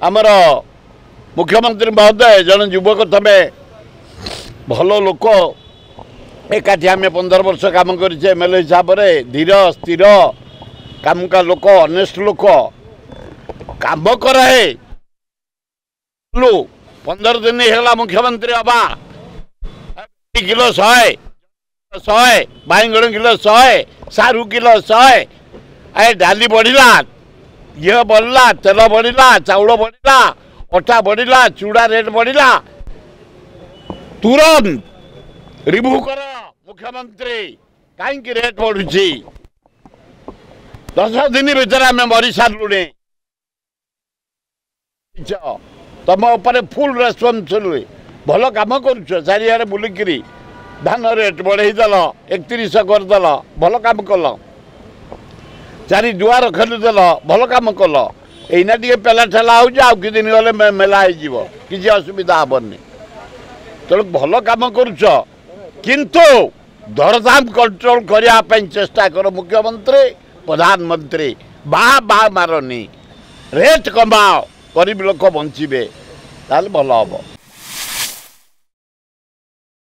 आमर मुख्यमंत्री महोदय जन युवक तमें भल लोक एकाठी आम 15 वर्ष काम कर एमएलए हिसाब से धीर स्थिर काम का लोक अनेस्ट लोक काम करे 15 दिन है मुख्यमंत्री हवा किलो 100 बैगण किलो 100 सारू किलो 100 डाली बढ़ला ये बढ़ला तेल बढ़ला चाउल बढ़ला अटा बढ़ला चूड़ा रेट बढ़ला तुरंत रिव्यू कर मुख्यमंत्री कहीं रेट बढ़ुची 10 दिन भीतर आम मरी सारूणे तुम उपर फुल रेस्पॉन्सिबिलिटी भल काम कर चारिड़े बुलिकी धान रेट बढ़ईदेल 31 करदेल भल काम कल चारि दुआर खोलीदेल भल काम कल एना टे पेला ठेला हो कि दिन गले मेला हो किसी असुविधा हेनी तेणु भल काम करुच किंतु दरदाम कंट्रोल करने चेष्टा कर मुख्यमंत्री प्रधानमंत्री बाह मारनी रेट कमाओ गरीब लोक बंचे भल हम।